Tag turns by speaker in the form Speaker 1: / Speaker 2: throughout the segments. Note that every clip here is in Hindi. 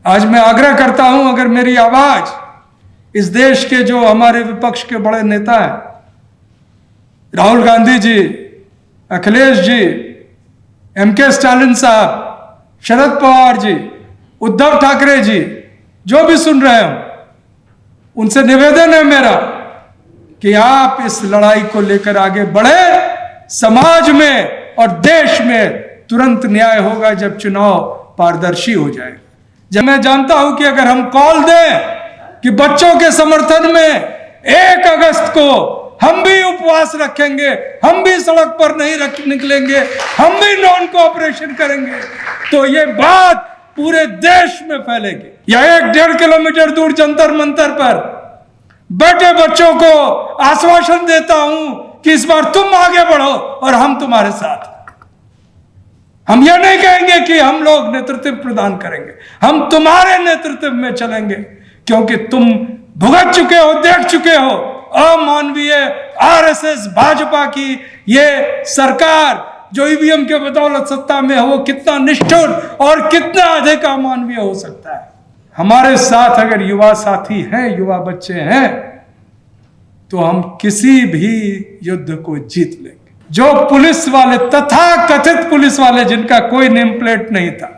Speaker 1: आज मैं आग्रह करता हूं, अगर मेरी आवाज इस देश के जो हमारे विपक्ष के बड़े नेता हैं, राहुल गांधी जी, अखिलेश जी, एमके स्टालिन साहब, शरद पवार जी, उद्धव ठाकरे जी, जो भी सुन रहे हो, उनसे निवेदन है मेरा कि आप इस लड़ाई को लेकर आगे बढ़े। समाज में और देश में तुरंत न्याय होगा जब चुनाव पारदर्शी हो जाएगा। जब मैं जानता हूं कि अगर हम कॉल दें कि बच्चों के समर्थन में 1 अगस्त को हम भी उपवास रखेंगे, हम भी सड़क पर नहीं निकलेंगे, हम भी नॉन कोऑपरेशन करेंगे, तो ये बात पूरे देश में फैलेगी। या 1-1.5 किलोमीटर दूर जंतर मंतर पर बैठे बच्चों को आश्वासन देता हूं कि इस बार तुम आगे बढ़ो और हम तुम्हारे साथ। हम यह नहीं कहेंगे कि हम लोग नेतृत्व प्रदान करेंगे, हम तुम्हारे नेतृत्व में चलेंगे, क्योंकि तुम भुगत चुके हो, देख चुके हो अमानवीय आरएसएस भाजपा की ये सरकार जो ईवीएम के बदौलत सत्ता में है, वो कितना निष्ठुर और कितना अधिक अमानवीय हो सकता है। हमारे साथ अगर युवा साथी हैं, युवा बच्चे हैं, तो हम किसी भी युद्ध को जीत लेंगे। जो पुलिस वाले, तथा कथित पुलिस वाले, जिनका कोई नेम प्लेट नहीं था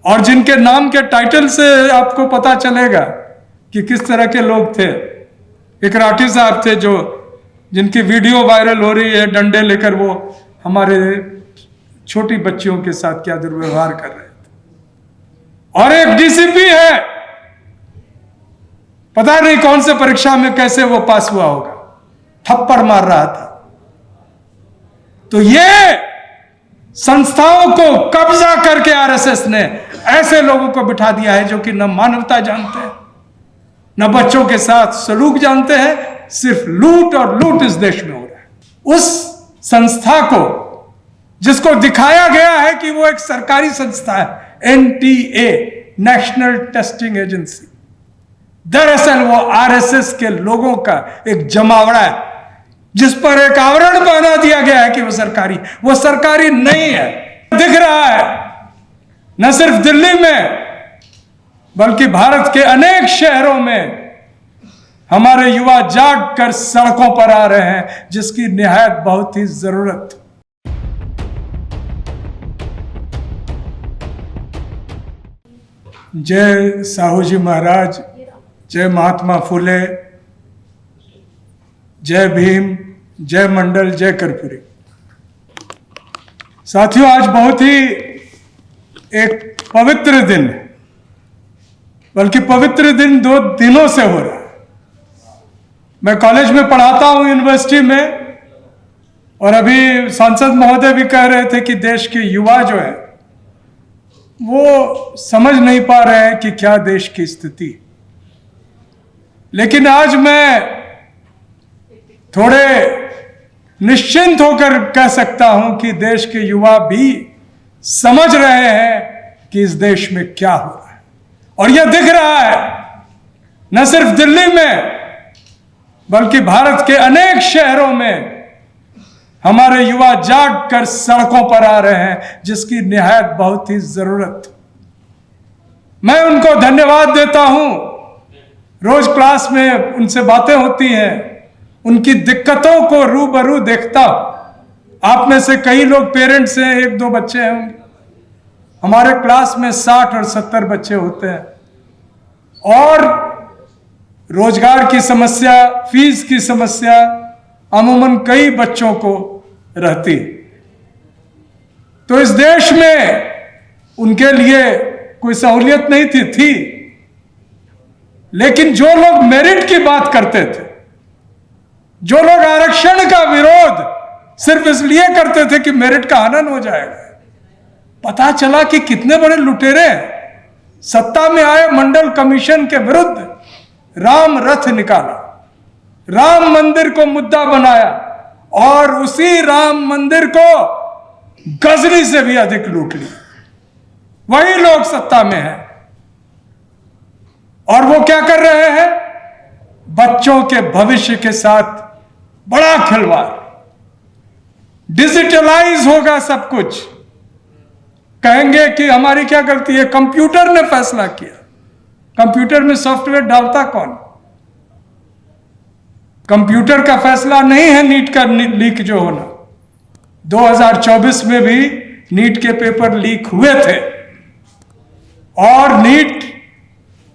Speaker 1: और जिनके नाम के टाइटल से आपको पता चलेगा कि किस तरह के लोग थे। एक राठी साहब थे जो जिनकी वीडियो वायरल हो रही है, डंडे लेकर वो हमारे छोटी बच्चियों के साथ क्या दुर्व्यवहार कर रहे थे। और एक डीसीपी है, पता नहीं कौन से परीक्षा में कैसे वो पास हुआ होगा, थप्पड़ मार रहा था। तो ये संस्थाओं को कब्जा करके आरएसएस ने ऐसे लोगों को बिठा दिया है जो कि न मानवता जानते हैं, न बच्चों के साथ सलूक जानते हैं, सिर्फ लूट और लूट इस देश में हो रहा है। उस संस्था को, जिसको दिखाया गया है कि वो एक सरकारी संस्था है, एनटीए, नेशनल टेस्टिंग एजेंसी, दरअसल वो आरएसएस के लोगों का एक जमावड़ा है, जिस पर एक आवरण बना दिया गया है कि वो सरकारी नहीं है। दिख रहा है न सिर्फ दिल्ली में बल्कि भारत के अनेक शहरों में हमारे युवा जाग कर सड़कों पर आ रहे हैं, जिसकी निहायत बहुत ही जरूरत। जय साहू जी महाराज, जय महात्मा फुले, जय भीम, जय मंडल, जय कर्पूरी। साथियों, आज बहुत ही एक पवित्र दिन है, बल्कि पवित्र दिन 2 दिनों से हो रहा है। मैं कॉलेज में पढ़ाता हूं, यूनिवर्सिटी में, और अभी सांसद महोदय भी कह रहे थे कि देश के युवा जो है वो समझ नहीं पा रहे हैं कि क्या देश की स्थिति। लेकिन आज मैं थोड़े निश्चिंत होकर कह सकता हूं कि देश के युवा भी समझ रहे हैं कि इस देश में क्या हो रहा है। और यह दिख रहा है न सिर्फ दिल्ली में बल्कि भारत के अनेक शहरों में हमारे युवा जाग कर सड़कों पर आ रहे हैं, जिसकी निहायत बहुत ही जरूरत। मैं उनको धन्यवाद देता हूं। रोज क्लास में उनसे बातें होती हैं, उनकी दिक्कतों को रूबरू देखता हूं। आप में से कई लोग पेरेंट्स हैं, 1-2 बच्चे होंगे। हमारे क्लास में 60 और 70 बच्चे होते हैं, और रोजगार की समस्या, फीस की समस्या अमूमन कई बच्चों को रहती। तो इस देश में उनके लिए कोई सहूलियत नहीं थी। लेकिन जो लोग मेरिट की बात करते थे, जो लोग आरक्षण का विरोध सिर्फ इसलिए करते थे कि मेरिट का हनन हो जाएगा, पता चला कि कितने बड़े लुटेरे हैं। सत्ता में आए, मंडल कमीशन के विरुद्ध राम रथ निकाला, राम मंदिर को मुद्दा बनाया, और उसी राम मंदिर को गजनी से भी अधिक लूट लिया। वही लोग सत्ता में हैं, और वो क्या कर रहे हैं? बच्चों के भविष्य के साथ बड़ा खिलवाड़। डिजिटलाइज होगा सब कुछ, कहेंगे कि हमारी क्या गलती है, कंप्यूटर ने फैसला किया। कंप्यूटर में सॉफ्टवेयर डालता कौन? कंप्यूटर का फैसला नहीं है नीट का लीक जो होना। 2024 में भी नीट के पेपर लीक हुए थे, और नीट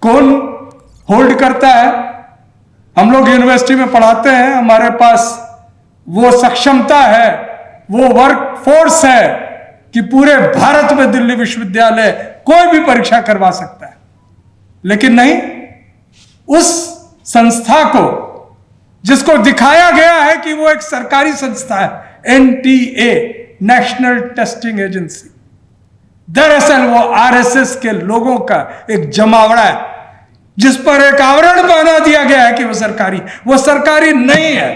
Speaker 1: कौन होल्ड करता है? हम लोग यूनिवर्सिटी में पढ़ाते हैं, हमारे पास वो सक्षमता है, वो वर्क फोर्स है कि पूरे भारत में दिल्ली विश्वविद्यालय कोई भी परीक्षा करवा सकता है। लेकिन नहीं, उस संस्था को जिसको दिखाया गया है कि वो एक सरकारी संस्था है, एनटीए, नेशनल टेस्टिंग एजेंसी, दरअसल वो आरएसएस के लोगों का एक जमावड़ा है, जिस पर एक आवरण बना दिया गया है कि वो सरकारी नहीं है।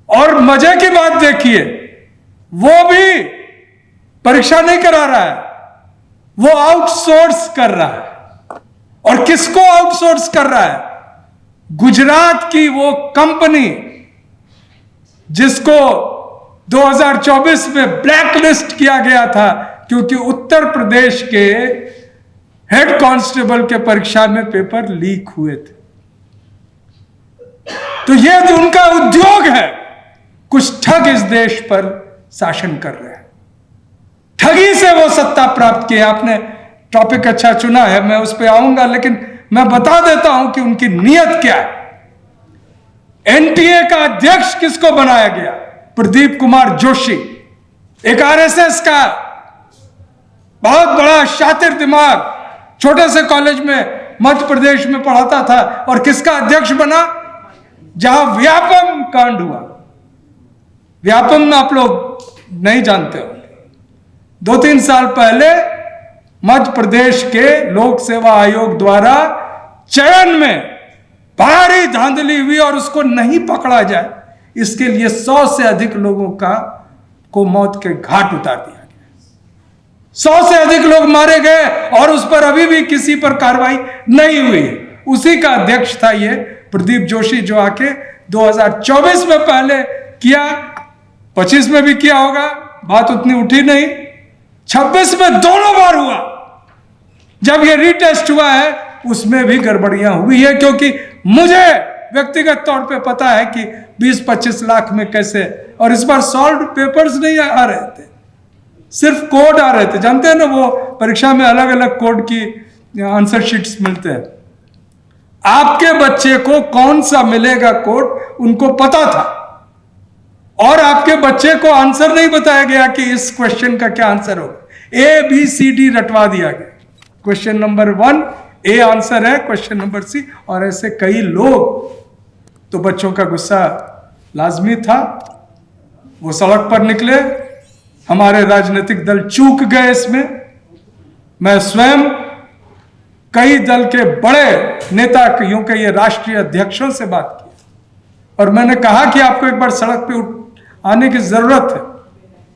Speaker 1: और मजे की बात देखिए, वो भी परीक्षा नहीं करा रहा है, वो आउटसोर्स कर रहा है। और किसको आउटसोर्स कर रहा है? गुजरात की वो कंपनी जिसको 2024 में ब्लैकलिस्ट किया गया था क्योंकि उत्तर प्रदेश के हेड कांस्टेबल के परीक्षा में पेपर लीक हुए थे। तो ये तो उनका उद्योग है। कुछ ठग इस देश पर शासन कर रहे हैं, ठगी से वो सत्ता प्राप्त की। आपने टॉपिक अच्छा चुना है, मैं उस पर आऊंगा, लेकिन मैं बता देता हूं कि उनकी नीयत क्या है। एनटीए का अध्यक्ष किसको बनाया गया? प्रदीप कुमार जोशी, एक आरएसएस का बहुत बड़ा शातिर दिमाग, छोटे से कॉलेज में मध्य प्रदेश में पढ़ाता था, और किसका अध्यक्ष बना? जहां व्यापम कांड हुआ। व्यापम में आप लोग नहीं जानते हो, 2-3 साल पहले मध्य प्रदेश के लोक सेवा आयोग द्वारा चयन में भारी धांधली हुई, और उसको नहीं पकड़ा जाए इसके लिए 100 से अधिक लोगों को मौत के घाट उतार दिया गया। 100 से अधिक लोग मारे गए, और उस पर अभी भी किसी पर कार्रवाई नहीं हुई है। उसी का अध्यक्ष था ये प्रदीप जोशी, जो आके 2024 में पहले किया, 25 में भी किया होगा, बात उतनी उठी नहीं, 26 में दोनों बार हुआ। जब ये रीटेस्ट हुआ है उसमें भी गड़बड़ियां हुई है, क्योंकि मुझे व्यक्तिगत तौर पे पता है कि 20-25 लाख में कैसे, और इस बार सॉल्व पेपर्स नहीं आ रहे थे, सिर्फ कोड आ रहे थे। जानते हैं ना, वो परीक्षा में अलग अलग कोड की आंसर शीट्स मिलते हैं। आपके बच्चे को कौन सा मिलेगा कोड उनको पता था, और आपके बच्चे को आंसर नहीं बताया गया कि इस क्वेश्चन का क्या आंसर होगा। ABCD रटवा दिया गया। क्वेश्चन नंबर 1 ए आंसर है, क्वेश्चन नंबर C, और ऐसे कई लोग। तो बच्चों का गुस्सा लाजमी था, वो सड़क पर निकले। हमारे राजनीतिक दल चूक गए इसमें। मैं स्वयं कई दल के बड़े नेता, यूं कहिए राष्ट्रीय अध्यक्षों से बात की, और मैंने कहा कि आपको एक बार सड़क पे आने की जरूरत है।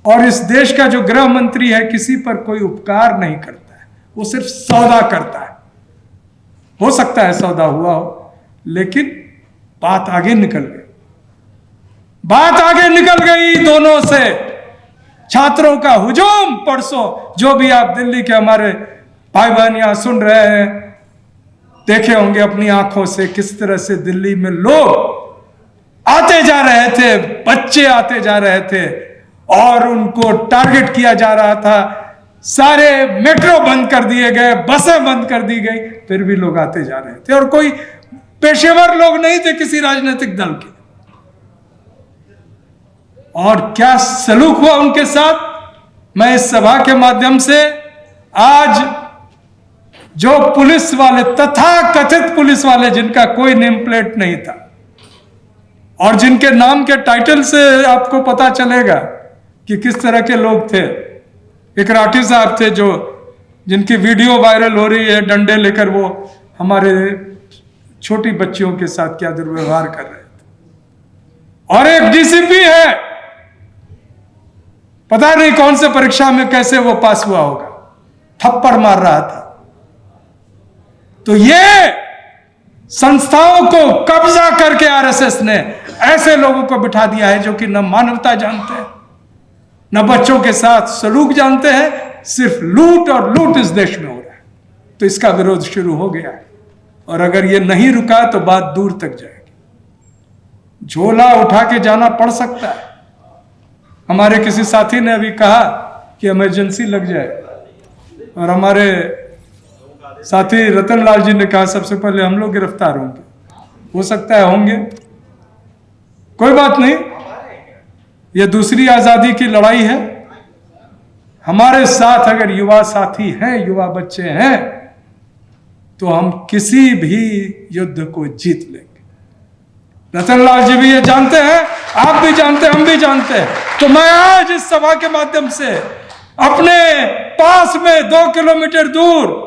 Speaker 1: और इस देश का जो गृह मंत्री है, किसी पर कोई उपकार नहीं करता है, वो सिर्फ सौदा करता है। हो सकता है सौदा हुआ हो, लेकिन बात आगे निकल गई। बात आगे निकल गई दोनों से। छात्रों का हुजूम परसों, जो भी आप दिल्ली के हमारे भाई बहन यहां सुन रहे हैं, देखे होंगे अपनी आंखों से किस तरह से दिल्ली में लोग आते जा रहे थे, बच्चे आते जा रहे थे, और उनको टारगेट किया जा रहा था। सारे मेट्रो बंद कर दिए गए, बसें बंद कर दी गई, फिर भी लोग आते जा रहे थे, और कोई पेशेवर लोग नहीं थे किसी राजनीतिक दल के। और क्या सलूक हुआ उनके साथ, मैं इस सभा के माध्यम से आज जो पुलिस वाले, तथाकथित पुलिस वाले, जिनका कोई नेम प्लेट नहीं था, और जिनके नाम के टाइटल से आपको पता चलेगा कि किस तरह के लोग थे। एक राठी साहब थे जिनकी वीडियो वायरल हो रही है, डंडे लेकर वो हमारे छोटी बच्चियों के साथ क्या दुर्व्यवहार कर रहे थे। और एक डीसीपी है, पता नहीं कौन से परीक्षा में कैसे वो पास हुआ होगा, थप्पड़ मार रहा था। तो ये संस्थाओं को कब्जा करके आरएसएस ने ऐसे लोगों को बिठा दिया है जो कि न मानवता जानते हैं, न बच्चों के साथ सलूक जानते हैं, सिर्फ लूट और लूट इस देश में हो रहा है। तो इसका विरोध शुरू हो गया है और अगर ये नहीं रुका तो बात दूर तक जाएगी। झोला उठा के जाना पड़ सकता है। हमारे किसी साथी ने अभी कहा कि इमरजेंसी लग जाए और हमारे साथी रतन लाल जी ने कहा सबसे पहले हम लोग गिरफ्तार होंगे। हो सकता है होंगे, कोई बात नहीं, ये दूसरी आजादी की लड़ाई है। हमारे साथ अगर युवा साथी हैं, युवा बच्चे हैं, तो हम किसी भी युद्ध को जीत लेंगे। रतनलाल जी भी ये जानते हैं, आप भी जानते हैं, हम भी जानते हैं। तो मैं आज इस सभा के माध्यम से अपने पास में 2 किलोमीटर दूर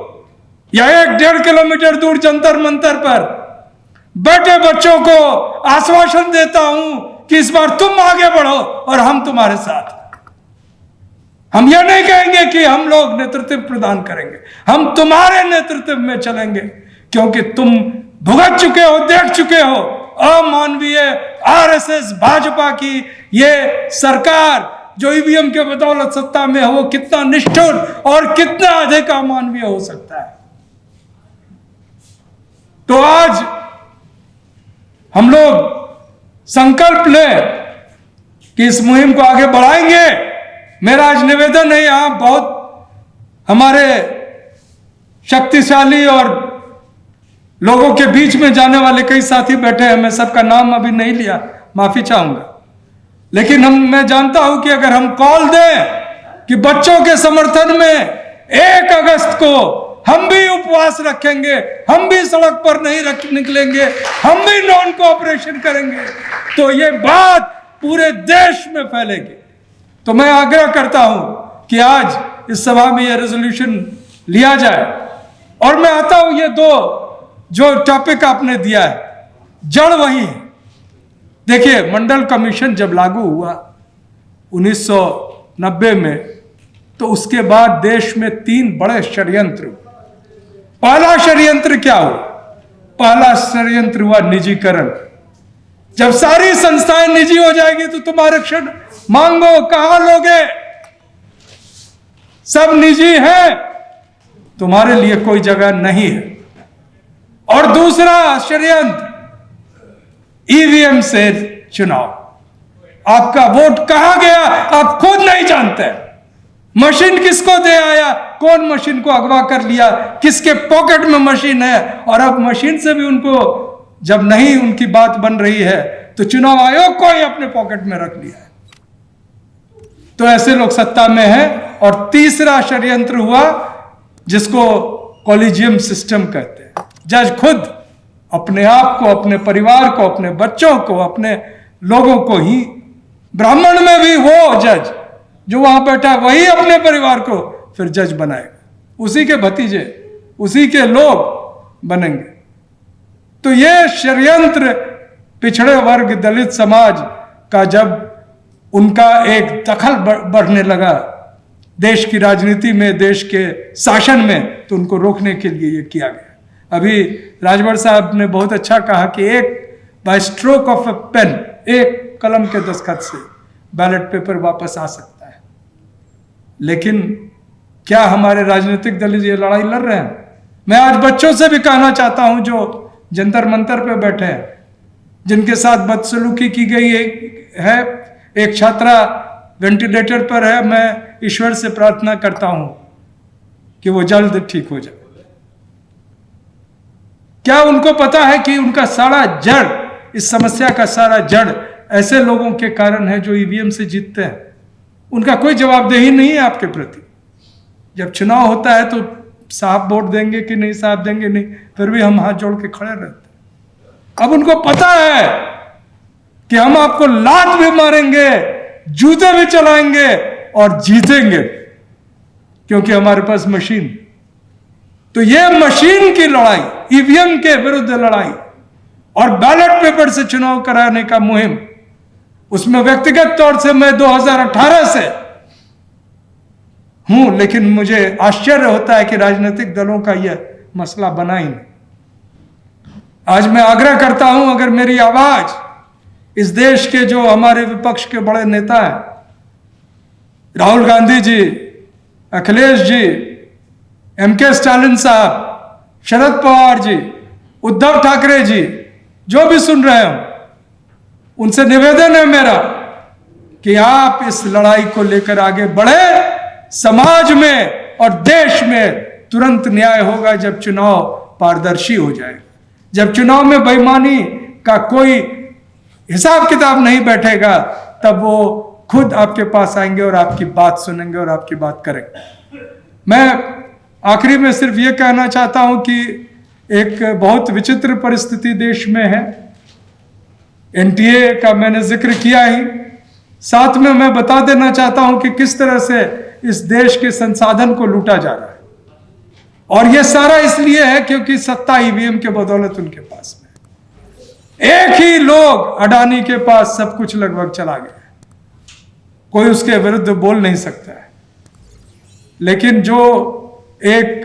Speaker 1: या 1-1.5 किलोमीटर दूर जंतर मंतर पर बैठे बच्चों को आश्वासन देता हूं कि इस बार तुम आगे बढ़ो और हम तुम्हारे साथ। हम यह नहीं कहेंगे कि हम लोग नेतृत्व प्रदान करेंगे, हम तुम्हारे नेतृत्व में चलेंगे, क्योंकि तुम भुगत चुके हो, देख चुके हो अमानवीय आरएसएस भाजपा की ये सरकार जो ईवीएम के बदौलत सत्ता में है, वो कितना निष्ठुर और कितना अधिक अमानवीय हो सकता है। तो आज हम लोग संकल्प लें कि इस मुहिम को आगे बढ़ाएंगे। मेरा आज निवेदन है, यहां बहुत हमारे शक्तिशाली और लोगों के बीच में जाने वाले कई साथी बैठे हैं। मैं सबका नाम अभी नहीं लिया, माफी चाहूंगा, लेकिन मैं जानता हूं कि अगर हम कॉल दें कि बच्चों के समर्थन में 1 अगस्त को हम भी उपवास रखेंगे, हम भी सड़क पर नहीं निकलेंगे, हम भी नॉन कोऑपरेशन करेंगे, तो ये बात पूरे देश में फैलेगी। तो मैं आग्रह करता हूं कि आज इस सभा में यह रेजोल्यूशन लिया जाए। और मैं आता हूं, ये 2 जो टॉपिक आपने दिया है, जड़ वही है। देखिए, मंडल कमीशन जब लागू हुआ 1990 में, तो उसके बाद देश में 3 बड़े षड्यंत्र। पहला षड्यंत्र क्या हुआ? पहला षड्यंत्र हुआ निजीकरण। जब सारी संस्थाएं निजी हो जाएगी तो तुम आरक्षण मांगो, कहां लोगे? सब निजी है, तुम्हारे लिए कोई जगह नहीं है। और दूसरा षड्यंत्र, ईवीएम से चुनाव। आपका वोट कहां गया आप खुद नहीं जानते। मशीन किसको दे आया, कौन मशीन को अगवा कर लिया, किसके पॉकेट में मशीन है, और अब मशीन से भी उनको जब नहीं उनकी बात बन रही है तो चुनाव आयोग को ही अपने पॉकेट में रख लिया है। तो ऐसे लोग सत्ता में हैं। और तीसरा षड्यंत्र हुआ जिसको कॉलेजियम सिस्टम कहते हैं। जज खुद अपने आप को, अपने परिवार को, अपने बच्चों को, अपने लोगों को ही, ब्राह्मण में भी वो जज जो वहां बैठा वही अपने परिवार को फिर जज बनाएगा, उसी के भतीजे, उसी के लोग बनेंगे। तो ये षड्यंत्र पिछड़े वर्ग, दलित समाज का जब उनका एक दखल बढ़ने लगा देश की राजनीति में, देश के शासन में, तो उनको रोकने के लिए ये किया गया। अभी राजभर साहब ने बहुत अच्छा कहा कि एक by stroke of a pen, एक कलम के दस्तखत से बैलेट पेपर वापस आ सकता है। लेकिन क्या हमारे राजनीतिक दल ये लड़ाई लड़ रहे हैं? मैं आज बच्चों से भी कहना चाहता हूं जो जंतर मंतर पे बैठे हैं, जिनके साथ बदसलूकी की गई है। एक छात्रा वेंटिलेटर पर है, मैं ईश्वर से प्रार्थना करता हूं कि वो जल्द ठीक हो जाए। क्या उनको पता है कि उनका सारा जड़, इस समस्या का सारा जड़ ऐसे लोगों के कारण है जो ईवीएम से जीतते हैं? उनका कोई जवाबदेही नहीं है आपके प्रति। जब चुनाव होता है तो साहब वोट देंगे कि नहीं, साहब देंगे नहीं, फिर भी हम हाथ जोड़ के खड़े रहते हैं। अब उनको पता है कि हम आपको लात भी मारेंगे, जूते भी चलाएंगे और जीतेंगे, क्योंकि हमारे पास मशीन। तो ये मशीन की लड़ाई, ईवीएम के विरुद्ध लड़ाई और बैलेट पेपर से चुनाव कराने का मुहिम, उसमें व्यक्तिगत तौर से मैं 2018 से हूं, लेकिन मुझे आश्चर्य होता है कि राजनीतिक दलों का यह मसला बना ही नहीं। आज मैं आग्रह करता हूं, अगर मेरी आवाज इस देश के जो हमारे विपक्ष के बड़े नेता हैं राहुल गांधी जी, अखिलेश जी, MK स्टालिन साहब, शरद पवार जी, उद्धव ठाकरे जी, जो भी सुन रहे हो, उनसे निवेदन है मेरा कि आप इस लड़ाई को लेकर आगे बढ़े। समाज में और देश में तुरंत न्याय होगा जब चुनाव पारदर्शी हो जाएगा, जब चुनाव में बेईमानी का कोई हिसाब किताब नहीं बैठेगा, तब वो खुद आपके पास आएंगे और आपकी बात सुनेंगे और आपकी बात करेंगे। मैं आखिरी में सिर्फ ये कहना चाहता हूं कि एक बहुत विचित्र परिस्थिति देश में है। NTA का मैंने जिक्र किया ही, साथ में मैं बता देना चाहता हूं कि किस तरह से इस देश के संसाधन को लूटा जा रहा है, और यह सारा इसलिए है क्योंकि सत्ता EVM के बदौलत उनके पास में। एक ही लोग अडानी के पास सब कुछ लगभग चला गया, कोई उसके विरुद्ध बोल नहीं सकता है। लेकिन जो एक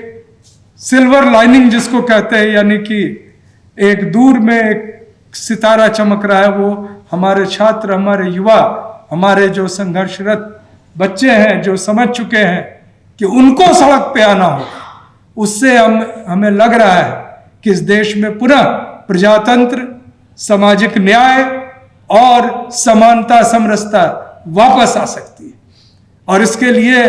Speaker 1: सिल्वर लाइनिंग जिसको कहते हैं, यानी कि एक दूर में एक सितारा चमक रहा है, वो हमारे छात्र, हमारे युवा, हमारे जो संघर्षरत बच्चे हैं, जो समझ चुके हैं कि उनको सड़क पे आना होगा। उससे हमें लग रहा है कि इस देश में पुनः प्रजातंत्र, सामाजिक न्याय और समानता, समरसता वापस आ सकती है। और इसके लिए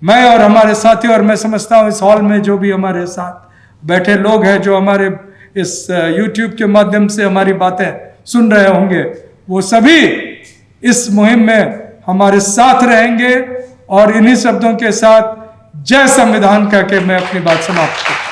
Speaker 1: मैं और हमारे साथी, और मैं समझता हूं इस हॉल में जो भी हमारे साथ बैठे लोग हैं, जो हमारे इस YouTube के माध्यम से हमारी बातें सुन रहे होंगे, वो सभी इस मुहिम में हमारे साथ रहेंगे। और इन्हीं शब्दों के साथ जय संविधान कहकर मैं अपनी बात समाप्त करता हूं।